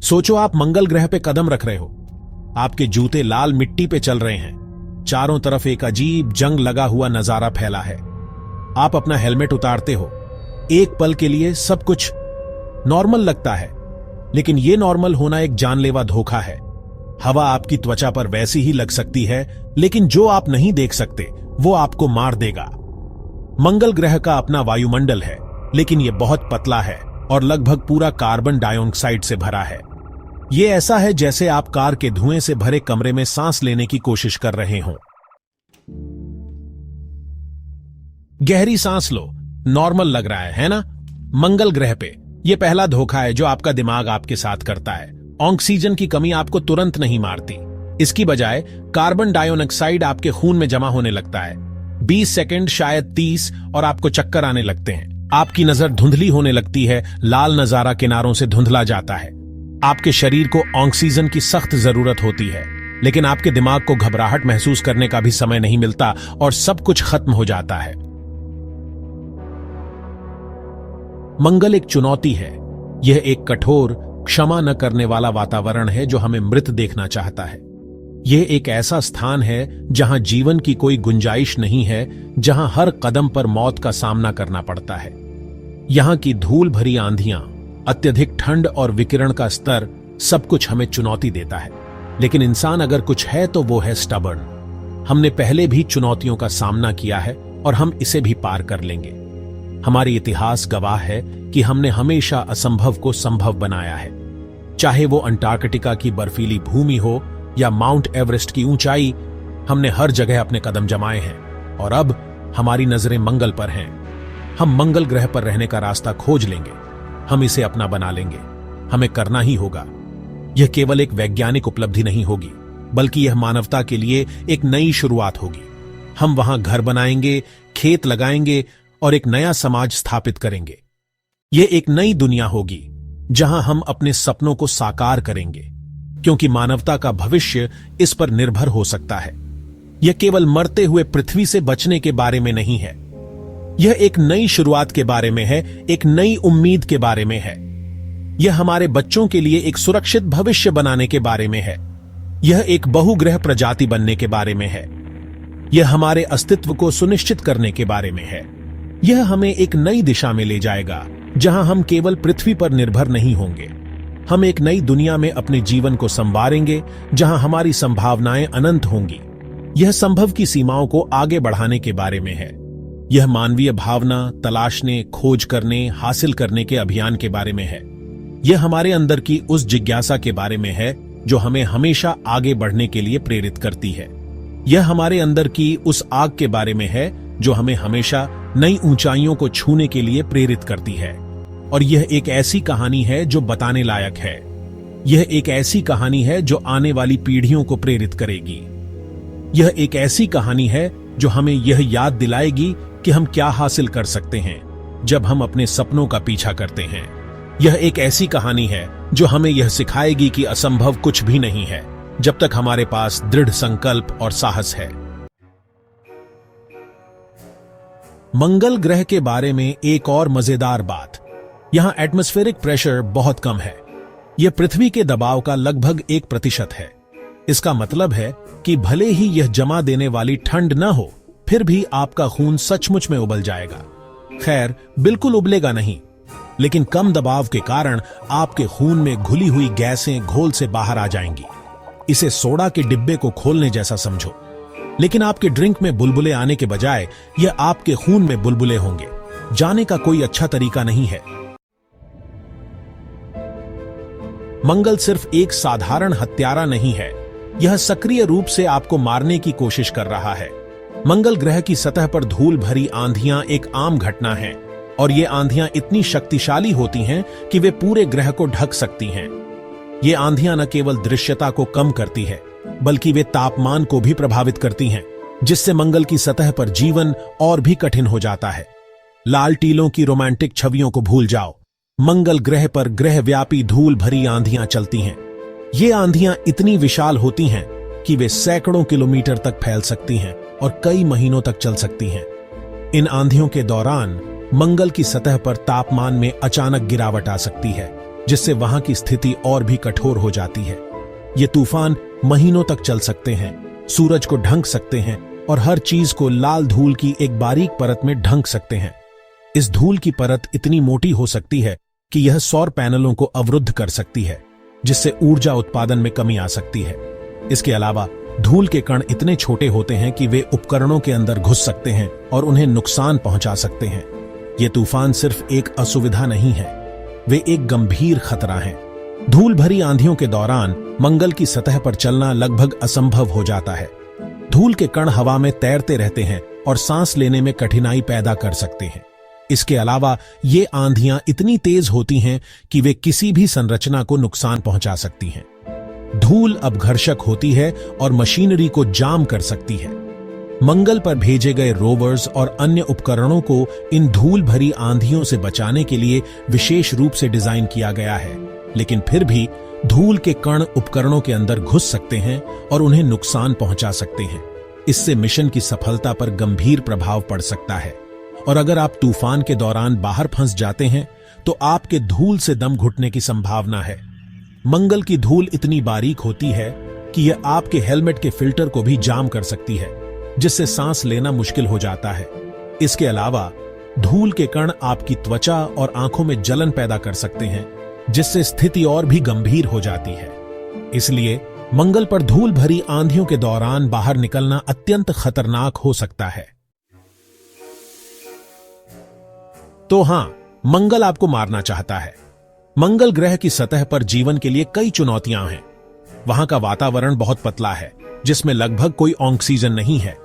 सोचो आप मंगल ग्रह पे कदम रख रहे हो। आपके जूते लाल मिट्टी पे चल रहे हैं। चारों तरफ एक अजीब जंग लगा हुआ नजारा फैला है। आप अपना हेलमेट उतारते हो। एक पल के लिए सब कुछ नॉर्मल लगता है, लेकिन यह नॉर्मल होना एक जानलेवा धोखा है। हवा आपकी त्वचा पर वैसी ही लग सकती है, लेकिन जो आप नहीं देख सकते वो आपको मार देगा। मंगल ग्रह का अपना वायुमंडल है, लेकिन यह बहुत पतला है और लगभग पूरा कार्बन डाइऑक्साइड से भरा है। यह ऐसा है जैसे आप कार के धुएं से भरे कमरे में सांस लेने की कोशिश कर रहे हों। गहरी सांस लो। नॉर्मल लग रहा है ना? मंगल ग्रह पे यह पहला धोखा है जो आपका दिमाग आपके साथ करता है। ऑक्सीजन की कमी आपको तुरंत नहीं मारती। इसकी बजाय कार्बन डाइऑक्साइड आपके खून में जमा होने लगता है। 20 सेकंड, शायद 30, और आपको चक्कर आने लगते हैं। आपकी नजर धुंधली होने लगती है। लाल नजारा किनारों से धुंधला जाता है। आपके शरीर को ऑक्सीजन की सख्त जरूरत होती है, लेकिन आपके दिमाग को घबराहट महसूस करने का भी समय नहीं मिलता और सब कुछ खत्म हो जाता है। मंगल एक चुनौती है। यह एक कठोर, क्षमा न करने वाला वातावरण है जो हमें मृत देखना चाहता है। यह एक ऐसा स्थान है जहां जीवन की कोई गुंजाइश नहीं है, जहां हर कदम पर मौत का सामना करना पड़ता है। यहां की धूल भरी आंधियां, अत्यधिक ठंड और विकिरण का स्तर सब कुछ हमें चुनौती देता है। लेकिन इंसान अगर कुछ है तो वो है स्टबर्न। हमने पहले भी चुनौतियों का सामना किया है और हम इसे भी पार कर लेंगे। हमारी इतिहास गवाह है कि हमने हमेशा असंभव को संभव बनाया है। चाहे वो अंटार्कटिका की बर्फीली भूमि हो या माउंट एवरेस्ट की ऊंचाई, हमने हर जगह अपने कदम जमाए हैं और अब हमारी नजरें मंगल पर हैं। हम मंगल ग्रह पर रहने का रास्ता खोज लेंगे। हम इसे अपना बना लेंगे। हमें करना ही होगा। यह केवल एक वैज्ञानिक उपलब्धि नहीं होगी, बल्कि यह मानवता के लिए एक नई शुरुआत होगी। हम वहां घर बनाएंगे, खेत लगाएंगे और एक नया समाज स्थापित करेंगे। यह एक नई दुनिया होगी जहां हम अपने सपनों को साकार करेंगे, क्योंकि मानवता का भविष्य इस पर निर्भर हो सकता है। यह केवल मरते हुए पृथ्वी से बचने के बारे में नहीं है। यह एक नई शुरुआत के बारे में है, एक नई उम्मीद के बारे में है। यह हमारे बच्चों के लिए एक सुरक्षित भविष्य बनाने के बारे में है। यह एक बहुग्रह प्रजाति बनने के बारे में है। यह हमारे अस्तित्व को सुनिश्चित करने के बारे में है। यह हमें एक नई दिशा में ले जाएगा, जहां हम केवल पृथ्वी पर निर्भर नहीं होंगे। हम एक नई दुनिया में अपने जीवन को संवारेंगे, जहां हमारी संभावनाएं अनंत होंगी। यह संभव की सीमाओं को आगे बढ़ाने के बारे में है। यह मानवीय भावना, तलाशने, खोज करने, हासिल करने के अभियान के बारे में है। यह हमारे अंदर की उस जिज्ञासा के बारे में है जो हमें हमेशा आगे बढ़ने के लिए प्रेरित करती है। यह हमारे अंदर की उस आग के बारे में है जो हमें हमेशा नई ऊंचाइयों को छूने के लिए प्रेरित करती है। और यह एक ऐसी कहानी है जो बताने लायक है। यह एक ऐसी कहानी है जो आने वाली पीढ़ियों को प्रेरित करेगी। यह एक ऐसी कहानी है जो हमें यह याद दिलाएगी कि हम क्या हासिल कर सकते हैं जब हम अपने सपनों का पीछा करते हैं। यह एक ऐसी कहानी है जो हमें यह सिखाएगी कि असंभव कुछ भी नहीं है जब तक हमारे पास दृढ़ संकल्प और साहस है। मंगल ग्रह के बारे में एक और मजेदार बात, यहां एटमॉस्फेरिक प्रेशर बहुत कम है। यह पृथ्वी के दबाव का लगभग 1% है। इसका मतलब है कि भले ही यह जमा देने वाली ठंड न हो, फिर भी आपका खून सचमुच में उबल जाएगा। खैर, बिल्कुल उबलेगा नहीं, लेकिन कम दबाव के कारण आपके खून में घुली हुई गैसें घोल से बाहर आ जाएंगी। इसे सोडा के डिब्बे को खोलने जैसा समझो। लेकिन आपके ड्रिंक में बुलबुले आने के बजाय यह आपके खून में बुलबुले होंगे। जाने का कोई अच्छा तरीका नहीं है। मंगल सिर्फ एक साधारण हत्यारा नहीं है, यह सक्रिय रूप से आपको मारने की कोशिश कर रहा है। मंगल ग्रह की सतह पर धूल भरी आंधियां एक आम घटना है, और ये आंधियां इतनी शक्तिशाली होती हैं कि वे पूरे ग्रह को ढक सकती हैं। ये आंधियां न केवल दृश्यता को कम करती है, बल्कि वे तापमान को भी प्रभावित करती हैं, जिससे मंगल की सतह पर जीवन और भी कठिन हो जाता है। लाल टीलों की रोमांटिक छवियों को भूल जाओ। मंगल ग्रह पर ग्रहव्यापी धूल भरी आंधियां चलती हैं। ये आंधियां इतनी विशाल होती हैं कि वे सैकड़ों किलोमीटर तक फैल सकती हैं और कई महीनों तक चल सकती हैं। इन आंधियों के दौरान मंगल की सतह पर तापमान में अचानक गिरावट आ सकती है। जिससे वहां की स्थिति और भी कठोर हो जाती है। ये तूफान महीनों तक चल सकते हैं, सूरज को ढंक सकते हैं और हर चीज को लाल धूल की एक बारीक परत में ढंक सकते हैं। इस धूल की परत इतनी मोटी हो सकती है कि यह सौर पैनलों को अवरुद्ध कर सकती है, जिससे ऊर्जा उत्पादन में कमी आ सकती है। इसके अलावा धूल के कण इतने छोटे होते हैं कि वे उपकरणों के अंदर घुस सकते हैं और उन्हें नुकसान पहुंचा सकते हैं। ये तूफान सिर्फ एक असुविधा नहीं है, वे एक गंभीर खतरा हैं। धूल भरी आंधियों के दौरान मंगल की सतह पर चलना लगभग असंभव हो जाता है। धूल के कण हवा में तैरते रहते हैं और सांस लेने में कठिनाई पैदा कर सकते हैं। इसके अलावा ये आंधियां इतनी तेज होती हैं कि वे किसी भी संरचना को नुकसान पहुंचा सकती हैं। धूल अपघर्षक होती है और मशीनरी को जाम कर सकती है। मंगल पर भेजे गए रोवर्स और अन्य उपकरणों को इन धूल भरी आंधियों से बचाने के लिए विशेष रूप से डिजाइन किया गया है, लेकिन फिर भी धूल के कण उपकरणों के अंदर घुस सकते हैं और उन्हें नुकसान पहुंचा सकते हैं। इससे मिशन की सफलता पर गंभीर प्रभाव पड़ सकता है और अगर आप तूफान के दौरान बाहर फंस जाते हैं तो आपके धूल से दम घुटने की संभावना है। मंगल की धूल इतनी बारीक होती है कि यह आपके हेलमेट के फिल्टर को भी जाम कर सकती है, जिससे सांस लेना मुश्किल हो जाता है। इसके अलावा धूल के कण आपकी त्वचा और आंखों में जलन पैदा कर सकते हैं, जिससे स्थिति और भी गंभीर हो जाती है। इसलिए मंगल पर धूल भरी आंधियों के दौरान बाहर निकलना अत्यंत खतरनाक हो सकता है। तो हां, मंगल आपको मारना चाहता है। मंगल ग्रह की सतह पर जीवन के लिए कई चुनौतियां हैं। वहां का वातावरण बहुत पतला है, जिसमें लगभग कोई ऑक्सीजन नहीं है।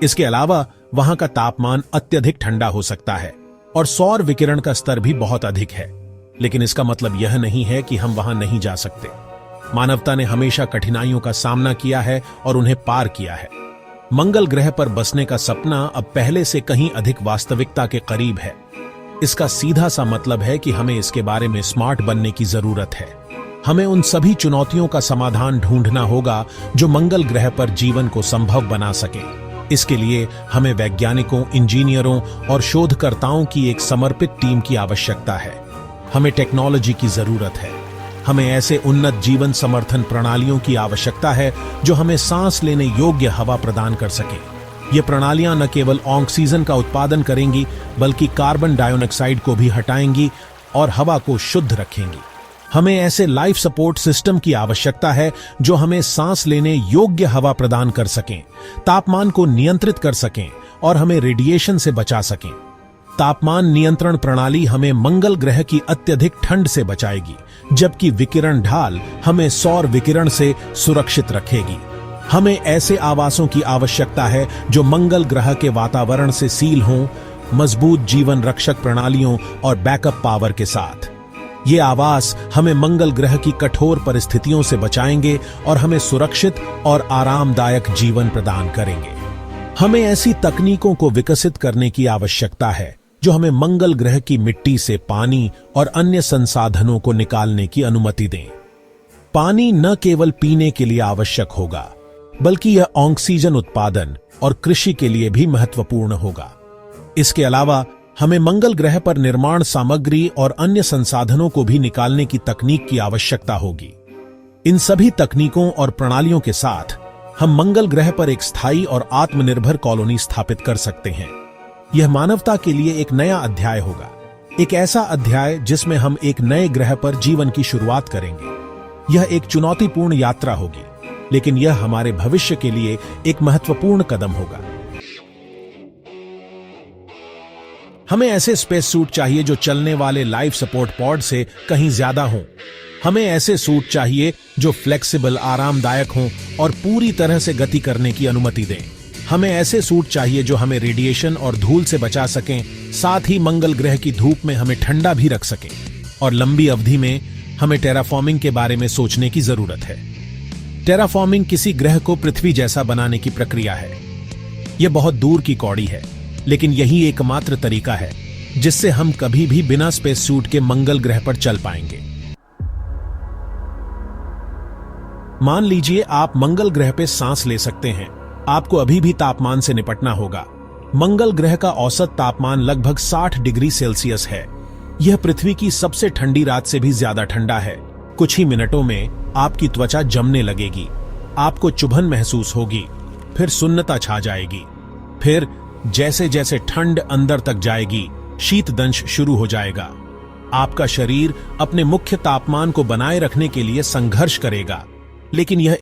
इसके अलावा वहां का तापमान अत्यधिक ठंडा हो सकता है और सौर विकिरण का स्तर भी बहुत अधिक है। लेकिन इसका मतलब यह नहीं है कि हम वहां नहीं जा सकते। मानवता ने हमेशा कठिनाइयों का सामना किया है और उन्हें पार किया है। मंगल ग्रह पर बसने का सपना अब पहले से कहीं अधिक वास्तविकता के करीब है। इसका सीधा सा मतलब है कि हमें इसके बारे में स्मार्ट बनने की जरूरत है। हमें उन सभी चुनौतियों का समाधान ढूंढना होगा जो मंगल ग्रह पर जीवन को संभव बना सके। इसके लिए हमें वैज्ञानिकों, इंजीनियरों और शोधकर्ताओं की एक समर्पित टीम की आवश्यकता है। हमें टेक्नोलॉजी की जरूरत है। हमें ऐसे उन्नत जीवन समर्थन प्रणालियों की आवश्यकता है जो हमें सांस लेने योग्य हवा प्रदान कर सके। ये प्रणालियां न केवल ऑक्सीजन का उत्पादन करेंगी, बल्कि कार्बन डाइऑक्साइड को भी हटाएंगी और हवा को शुद्ध रखेंगी। हमें ऐसे लाइफ सपोर्ट सिस्टम की आवश्यकता है जो हमें सांस लेने योग्य हवा प्रदान कर सकें, तापमान को नियंत्रित कर सकें और हमें रेडिएशन से बचा सकें। तापमान नियंत्रण प्रणाली हमें मंगल ग्रह की अत्यधिक ठंड से बचाएगी, जबकि विकिरण ढाल हमें सौर विकिरण से सुरक्षित रखेगी। हमें ऐसे आवासों की आवश्यकता है जो मंगल ग्रह के वातावरण से सील हों, मजबूत जीवन रक्षक प्रणालियों और बैकअप पावर के साथ। ये आवास हमें मंगल ग्रह की कठोर परिस्थितियों से बचाएंगे और हमें सुरक्षित और आरामदायक जीवन प्रदान करेंगे। हमें ऐसी तकनीकों को विकसित करने की आवश्यकता है जो हमें मंगल ग्रह की मिट्टी से पानी और अन्य संसाधनों को निकालने की अनुमति दें। पानी न केवल पीने के लिए आवश्यक होगा, बल्कि यह ऑक्सीजन उत्पादन और कृषि के लिए भी महत्वपूर्ण होगा। इसके अलावा हमें मंगल ग्रह पर निर्माण सामग्री और अन्य संसाधनों को भी निकालने की तकनीक की आवश्यकता होगी। इन सभी तकनीकों और प्रणालियों के साथ हम मंगल ग्रह पर एक स्थायी और आत्मनिर्भर कॉलोनी स्थापित कर सकते हैं। यह मानवता के लिए एक नया अध्याय होगा, एक ऐसा अध्याय जिसमें हम एक नए ग्रह पर जीवन की शुरुआत करेंगे। यह एक चुनौतीपूर्ण यात्रा होगी, लेकिन यह हमारे भविष्य के लिए एक महत्वपूर्ण कदम होगा। हमें ऐसे स्पेस सूट चाहिए जो चलने वाले लाइफ सपोर्ट पॉड से कहीं ज्यादा हों। हमें ऐसे सूट चाहिए जो फ्लेक्सिबल, आरामदायक हों और पूरी तरह से गति करने की अनुमति दें। हमें ऐसे सूट चाहिए जो हमें रेडिएशन और धूल से बचा सकें, साथ ही मंगल ग्रह की धूप में हमें ठंडा भी रख सकें। और लंबी अवधि में हमें टेराफॉर्मिंग के बारे में सोचने की जरूरत है। टेराफॉर्मिंग किसी ग्रह को पृथ्वी जैसा बनाने की प्रक्रिया है। यह बहुत दूर की कौड़ी है, लेकिन यही एकमात्र तरीका है जिससे हम कभी भी बिना स्पेस सूट के मंगल ग्रह पर चल पाएंगे। मान लीजिए आप मंगल ग्रह पे सांस ले सकते हैं। आपको अभी भी तापमान से निपटना होगा। मंगल ग्रह का औसत तापमान लगभग 60 डिग्री सेल्सियस है। यह पृथ्वी की सबसे ठंडी रात से भी ज्यादा ठंडा है। कुछ ही मिनटों में आपकी त्वचा जमने लगेगी, आपको चुभन महसूस होगी, फिर सुन्नता छा जाएगी। फिर जैसे जैसे ठंड अंदर तक जाएगी, शीतदंश शुरू हो जाएगा। आपका शरीर अपने मुख्य तापमान को बनाए रखने के लिए संघर्ष करेगा, लेकिन यह